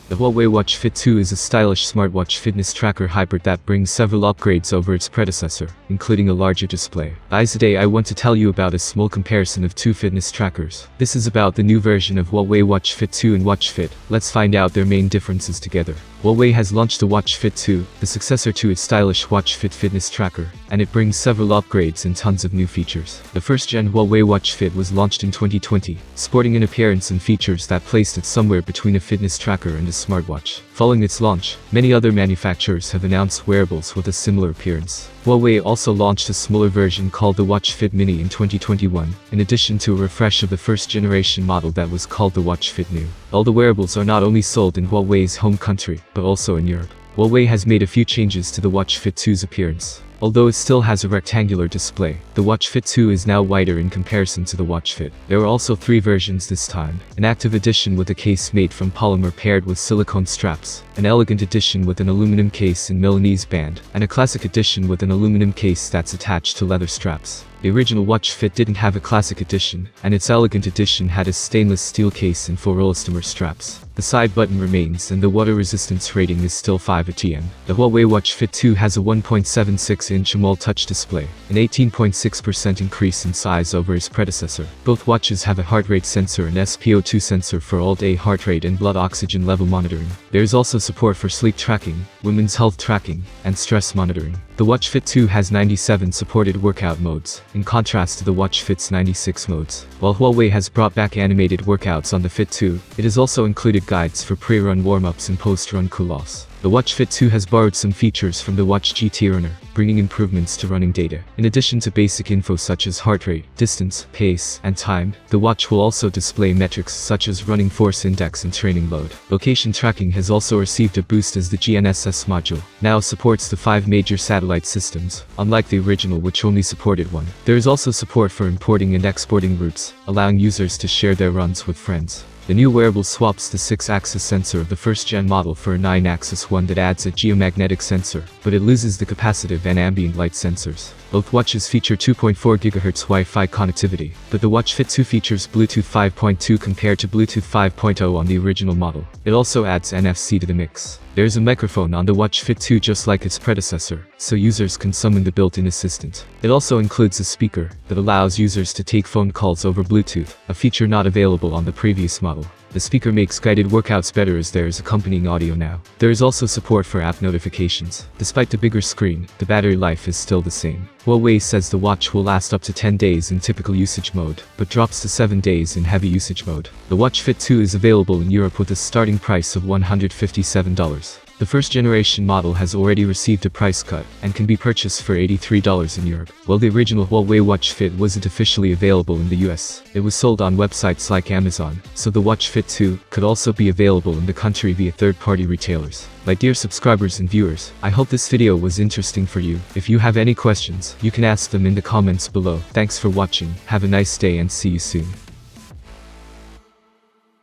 The Huawei Watch Fit 2 is a stylish smartwatch fitness tracker hybrid that brings several upgrades over its predecessor, including a larger display. Today I want to tell you about a small comparison of two fitness trackers. This is about the new version of Huawei Watch Fit 2 and Watch Fit. Let's find out their main differences together. Huawei has launched the Watch Fit 2, the successor to its stylish Watch Fit fitness tracker, and it brings several upgrades and tons of new features. The first-gen Huawei Watch Fit was launched in 2020, sporting an appearance and features that placed it somewhere between a fitness tracker and a smartwatch. Following its launch, many other manufacturers have announced wearables with a similar appearance. Huawei also launched a smaller version called the Watch Fit Mini in 2021, in addition to a refresh of the first-generation model that was called the Watch Fit New. All the wearables are not only sold in Huawei's home country, but also in Europe. Huawei has made a few changes to the Watch Fit 2's appearance. Although it still has a rectangular display, the Watch Fit 2 is now wider in comparison to the Watch Fit. There are also three versions this time: an active edition with a case made from polymer paired with silicone straps, an elegant edition with an aluminum case and Milanese band, and a classic edition with an aluminum case that's attached to leather straps. The original Watch Fit didn't have a classic edition, and its elegant edition had a stainless steel case and 4 elastomer straps. The side button remains and the water resistance rating is still 5 ATM. The Huawei Watch Fit 2 has a 1.76-inch AMOLED touch display, an 18.6% increase in size over its predecessor. Both watches have a heart rate sensor and SpO2 sensor for all-day heart rate and blood oxygen level monitoring. There is also support for sleep tracking, women's health tracking, and stress monitoring. The Watch Fit 2 has 97 supported workout modes, in contrast to the Watch Fit's 96 modes. While Huawei has brought back animated workouts on the Fit 2, it has also included guides for pre-run warm-ups and post-run cool-offs. The Watch Fit 2 has borrowed some features from the Watch GT Runner, bringing improvements to running data. In addition to basic info such as heart rate, distance, pace, and time, the watch will also display metrics such as running force index and training load. Location tracking has also received a boost as the GNSS module now supports the 5 major satellite systems, unlike the original which only supported one. There is also support for importing and exporting routes, allowing users to share their runs with friends. The new wearable swaps the 6-axis sensor of the first-gen model for a 9-axis one that adds a geomagnetic sensor, but it loses the capacitive and ambient light sensors. Both watches feature 2.4 GHz Wi-Fi connectivity, but the Watch Fit 2 features Bluetooth 5.2 compared to Bluetooth 5.0 on the original model. It also adds NFC to the mix. There's a microphone on the Watch Fit 2 just like its predecessor, so users can summon the built-in assistant. It also includes a speaker that allows users to take phone calls over Bluetooth, a feature not available on the previous model. The speaker makes guided workouts better as there is accompanying audio now. There is also support for app notifications. Despite the bigger screen, the battery life is still the same. Huawei says the watch will last up to 10 days in typical usage mode, but drops to 7 days in heavy usage mode. The Watch Fit 2 is available in Europe with a starting price of $157. The first-generation model has already received a price cut, and can be purchased for $83 in Europe. While the original Huawei Watch Fit wasn't officially available in the US, it was sold on websites like Amazon, so the Watch Fit 2 could also be available in the country via third-party retailers. My dear subscribers and viewers, I hope this video was interesting for you. If you have any questions, you can ask them in the comments below. Thanks for watching, have a nice day and see you soon.